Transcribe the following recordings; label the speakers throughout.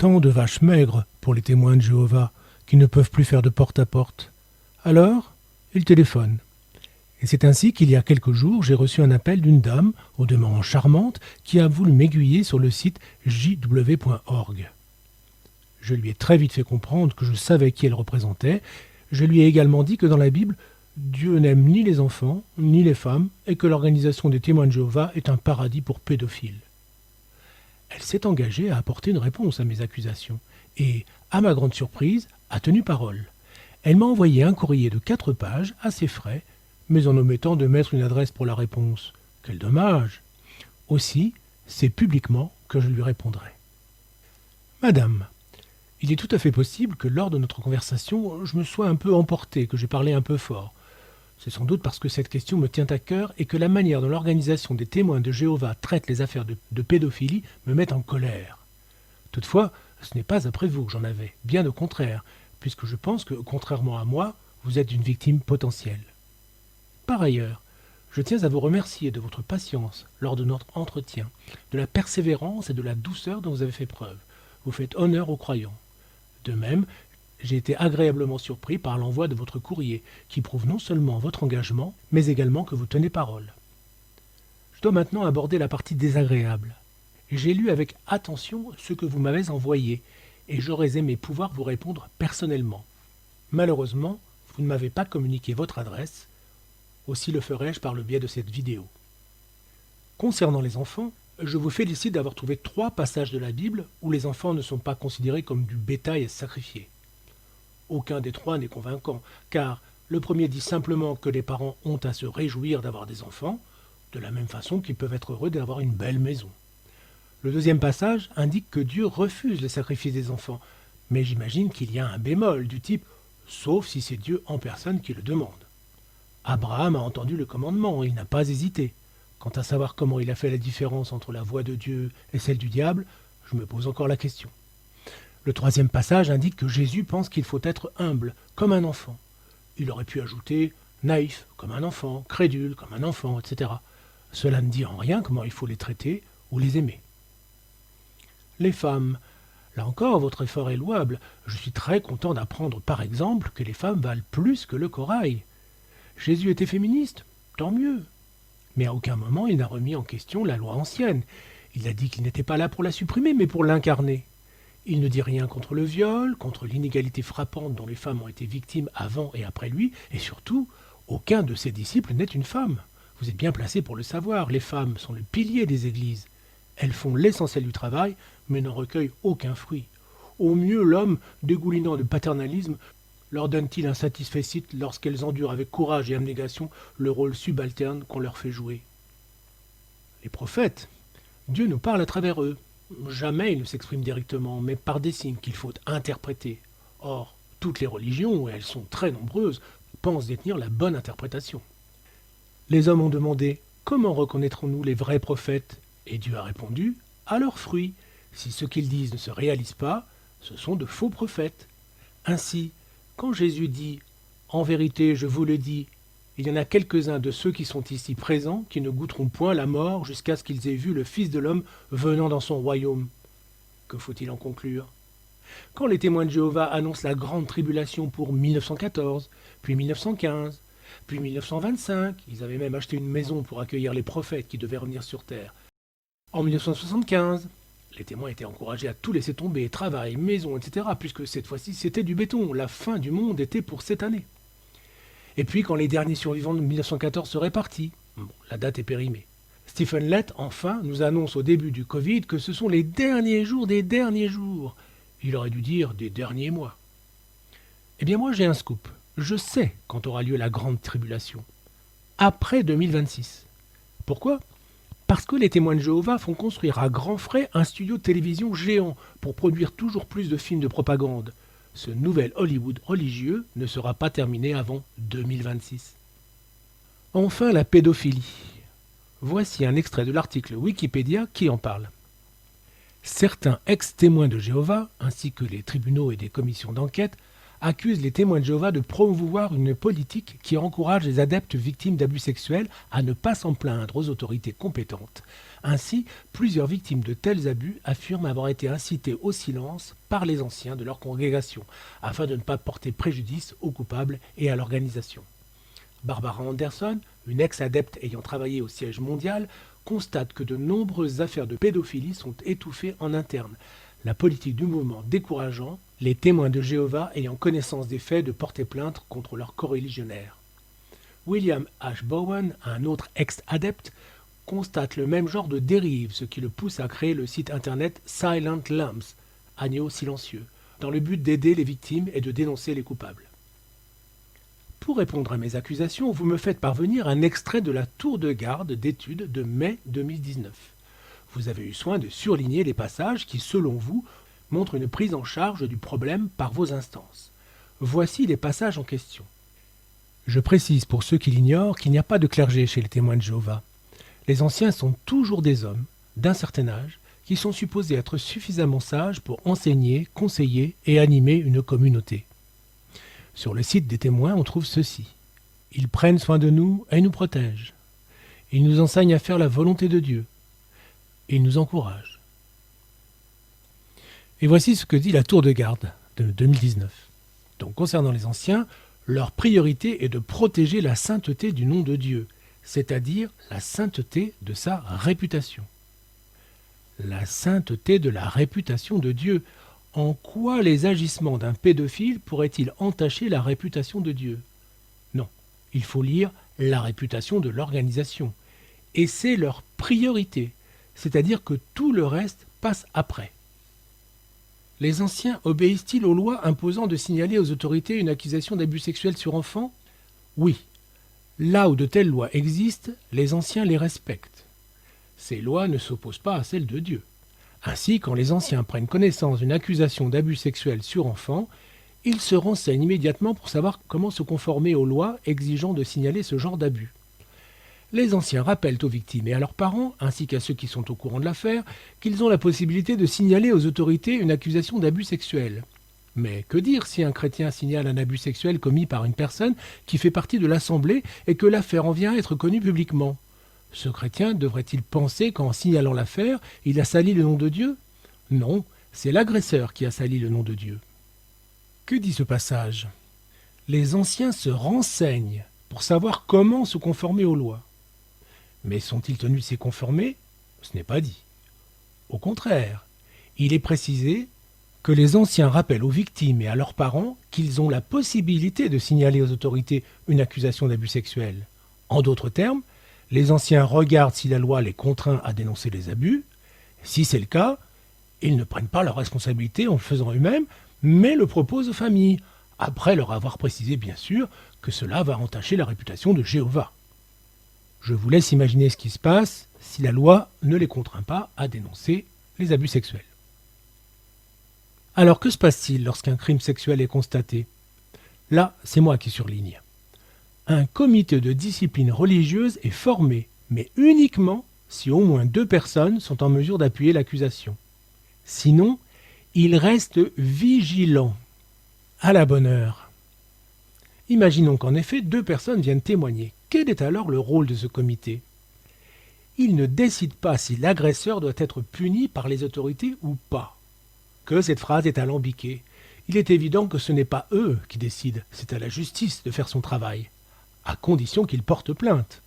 Speaker 1: Tant de vaches maigres pour les témoins de Jéhovah qui ne peuvent plus faire de porte-à-porte. Alors, ils téléphonent. Et c'est ainsi qu'il y a quelques jours, j'ai reçu un appel d'une dame, au demeurant charmante, qui a voulu m'aiguiller sur le site jw.org. Je lui ai très vite fait comprendre que je savais qui elle représentait. Je lui ai également dit que dans la Bible, Dieu n'aime ni les enfants, ni les femmes, et que l'organisation des témoins de Jéhovah est un paradis pour pédophiles. Elle s'est engagée à apporter une réponse à mes accusations, et, à ma grande surprise, a tenu parole. Elle m'a envoyé un courrier de 4 pages, à ses frais, mais en omettant de mettre une adresse pour la réponse. Quel dommage! Aussi, c'est publiquement que je lui répondrai. Madame, il est tout à fait possible que lors de notre conversation, je me sois un peu emporté, que j'ai parlé un peu fort. C'est sans doute parce que cette question me tient à cœur et que la manière dont l'organisation des témoins de Jéhovah traite les affaires de pédophilie me met en colère. Toutefois, ce n'est pas après vous que j'en avais, bien au contraire, puisque je pense que, contrairement à moi, vous êtes une victime potentielle. Par ailleurs, je tiens à vous remercier de votre patience lors de notre entretien, de la persévérance et de la douceur dont vous avez fait preuve. Vous faites honneur aux croyants. De même, j'ai été agréablement surpris par l'envoi de votre courrier, qui prouve non seulement votre engagement, mais également que vous tenez parole. Je dois maintenant aborder la partie désagréable. J'ai lu avec attention ce que vous m'avez envoyé, et j'aurais aimé pouvoir vous répondre personnellement. Malheureusement, vous ne m'avez pas communiqué votre adresse, aussi le ferai-je par le biais de cette vidéo. Concernant les enfants, je vous félicite d'avoir trouvé 3 passages de la Bible où les enfants ne sont pas considérés comme du bétail à sacrifier. Aucun des 3 n'est convaincant, car le premier dit simplement que les parents ont à se réjouir d'avoir des enfants, de la même façon qu'ils peuvent être heureux d'avoir une belle maison. Le deuxième passage indique que Dieu refuse le sacrifice des enfants, mais j'imagine qu'il y a un bémol du type « sauf si c'est Dieu en personne qui le demande ». Abraham a entendu le commandement, il n'a pas hésité. Quant à savoir comment il a fait la différence entre la voix de Dieu et celle du diable, je me pose encore la question. Le troisième passage indique que Jésus pense qu'il faut être humble, comme un enfant. Il aurait pu ajouter naïf, comme un enfant, crédule, comme un enfant, etc. Cela ne dit en rien comment il faut les traiter ou les aimer. Les femmes. Là encore, votre effort est louable. Je suis très content d'apprendre, par exemple, que les femmes valent plus que le corail. Jésus était féministe, tant mieux. Mais à aucun moment il n'a remis en question la loi ancienne. Il a dit qu'il n'était pas là pour la supprimer, mais pour l'incarner. Il ne dit rien contre le viol, contre l'inégalité frappante dont les femmes ont été victimes avant et après lui, et surtout, aucun de ses disciples n'est une femme. Vous êtes bien placé pour le savoir, les femmes sont le pilier des églises. Elles font l'essentiel du travail, mais n'en recueillent aucun fruit. Au mieux, l'homme, dégoulinant de paternalisme, leur donne-t-il un satisfecit lorsqu'elles endurent avec courage et abnégation le rôle subalterne qu'on leur fait jouer. Les prophètes, Dieu nous parle à travers eux. Jamais ils ne s'expriment directement, mais par des signes qu'il faut interpréter. Or, toutes les religions, et elles sont très nombreuses, pensent détenir la bonne interprétation. Les hommes ont demandé « Comment reconnaîtrons-nous les vrais prophètes ?» Et Dieu a répondu « À leurs fruits. Si ce qu'ils disent ne se réalise pas, ce sont de faux prophètes. » Ainsi, quand Jésus dit « En vérité, je vous le dis », il y en a quelques-uns de ceux qui sont ici présents qui ne goûteront point la mort jusqu'à ce qu'ils aient vu le Fils de l'homme venant dans son royaume. Que faut-il en conclure? Quand les témoins de Jéhovah annoncent la grande tribulation pour 1914, puis 1915, puis 1925, ils avaient même acheté une maison pour accueillir les prophètes qui devaient revenir sur terre. En 1975, les témoins étaient encouragés à tout laisser tomber, travail, maison, etc., puisque cette fois-ci c'était du béton, la fin du monde était pour cette année. Et puis quand les derniers survivants de 1914 seraient partis, la date est périmée. Stephen Lett, enfin, nous annonce au début du Covid que ce sont les derniers jours des derniers jours. Il aurait dû dire des derniers mois. Eh bien moi j'ai un scoop. Je sais quand aura lieu la grande tribulation. Après 2026. Pourquoi ? Parce que les témoins de Jéhovah font construire à grands frais un studio de télévision géant pour produire toujours plus de films de propagande. Ce nouvel Hollywood religieux ne sera pas terminé avant 2026. Enfin, la pédophilie. Voici un extrait de l'article Wikipédia qui en parle. Certains ex-témoins de Jéhovah, ainsi que les tribunaux et des commissions d'enquête, accuse les témoins de Jéhovah de promouvoir une politique qui encourage les adeptes victimes d'abus sexuels à ne pas s'en plaindre aux autorités compétentes. Ainsi, plusieurs victimes de tels abus affirment avoir été incitées au silence par les anciens de leur congrégation, afin de ne pas porter préjudice aux coupables et à l'organisation. Barbara Anderson, une ex-adepte ayant travaillé au siège mondial, constate que de nombreuses affaires de pédophilie sont étouffées en interne, la politique du mouvement décourageant les témoins de Jéhovah ayant connaissance des faits de porter plainte contre leurs coreligionnaires. William H. Bowen, un autre ex-adepte, constate le même genre de dérive, ce qui le pousse à créer le site internet Silent Lambs, agneaux silencieux, dans le but d'aider les victimes et de dénoncer les coupables. Pour répondre à mes accusations, vous me faites parvenir un extrait de la tour de garde d'études de mai 2019. Vous avez eu soin de surligner les passages qui, selon vous, montrent une prise en charge du problème par vos instances. Voici les passages en question. Je précise pour ceux qui l'ignorent qu'il n'y a pas de clergé chez les témoins de Jéhovah. Les anciens sont toujours des hommes, d'un certain âge, qui sont supposés être suffisamment sages pour enseigner, conseiller et animer une communauté. Sur le site des témoins, on trouve ceci. Ils prennent soin de nous et nous protègent. Ils nous enseignent à faire la volonté de Dieu. Ils nous encouragent. Et voici ce que dit la tour de garde de 2019. Donc, concernant les anciens, leur priorité est de protéger la sainteté du nom de Dieu, c'est-à-dire la sainteté de sa réputation. La sainteté de la réputation de Dieu. En quoi les agissements d'un pédophile pourraient-ils entacher la réputation de Dieu? Non, il faut lire la réputation de l'organisation. Et c'est leur priorité, c'est-à-dire que tout le reste passe après. Les anciens obéissent-ils aux lois imposant de signaler aux autorités une accusation d'abus sexuel sur enfant? Oui. Là où de telles lois existent, les anciens les respectent. Ces lois ne s'opposent pas à celles de Dieu. Ainsi, quand les anciens prennent connaissance d'une accusation d'abus sexuel sur enfant, ils se renseignent immédiatement pour savoir comment se conformer aux lois exigeant de signaler ce genre d'abus. Les anciens rappellent aux victimes et à leurs parents, ainsi qu'à ceux qui sont au courant de l'affaire, qu'ils ont la possibilité de signaler aux autorités une accusation d'abus sexuel. Mais que dire si un chrétien signale un abus sexuel commis par une personne qui fait partie de l'assemblée et que l'affaire en vient à être connue publiquement? Ce chrétien devrait-il penser qu'en signalant l'affaire, il a sali le nom de Dieu? Non, c'est l'agresseur qui a sali le nom de Dieu. Que dit ce passage? Les anciens se renseignent pour savoir comment se conformer aux lois. Mais sont-ils tenus de s'y conformer? Ce n'est pas dit. Au contraire, il est précisé que les anciens rappellent aux victimes et à leurs parents qu'ils ont la possibilité de signaler aux autorités une accusation d'abus sexuel. En d'autres termes, les anciens regardent si la loi les contraint à dénoncer les abus. Si c'est le cas, ils ne prennent pas leur responsabilité en le faisant eux-mêmes, mais le proposent aux familles, après leur avoir précisé bien sûr que cela va entacher la réputation de Jéhovah. Je vous laisse imaginer ce qui se passe si la loi ne les contraint pas à dénoncer les abus sexuels. Alors que se passe-t-il lorsqu'un crime sexuel est constaté? Là, c'est moi qui surligne. Un comité de discipline religieuse est formé, mais uniquement si au moins 2 personnes sont en mesure d'appuyer l'accusation. Sinon, il reste vigilant. À la bonne heure. Imaginons qu'en effet 2 personnes viennent témoigner. Quel est alors le rôle de ce comité? Il ne décide pas si l'agresseur doit être puni par les autorités ou pas. Que cette phrase est alambiquée. Il est évident que ce n'est pas eux qui décident, c'est à la justice de faire son travail, à condition qu'ils portent plainte.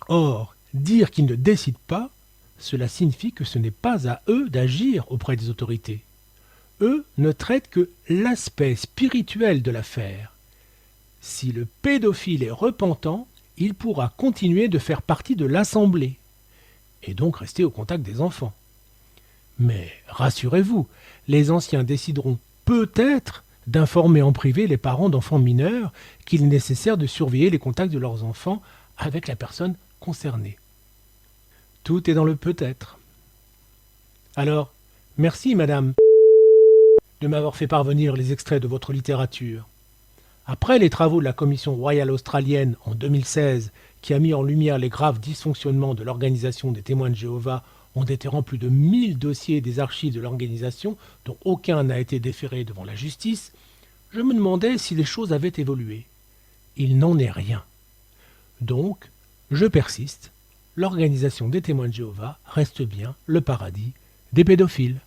Speaker 1: Or, dire qu'ils ne décident pas, cela signifie que ce n'est pas à eux d'agir auprès des autorités. Eux ne traitent que l'aspect spirituel de l'affaire. Si le pédophile est repentant, il pourra continuer de faire partie de l'assemblée, et donc rester au contact des enfants. Mais rassurez-vous, les anciens décideront peut-être d'informer en privé les parents d'enfants mineurs qu'il est nécessaire de surveiller les contacts de leurs enfants avec la personne concernée. Tout est dans le peut-être. Alors, merci madame de m'avoir fait parvenir les extraits de votre littérature. Après les travaux de la Commission royale australienne en 2016, qui a mis en lumière les graves dysfonctionnements de l'organisation des témoins de Jéhovah en déterrant plus de 1000 dossiers des archives de l'organisation, dont aucun n'a été déféré devant la justice, Je me demandais si les choses avaient évolué. Il n'en est rien. Donc, je persiste. L'organisation des témoins de Jéhovah reste bien le paradis des pédophiles.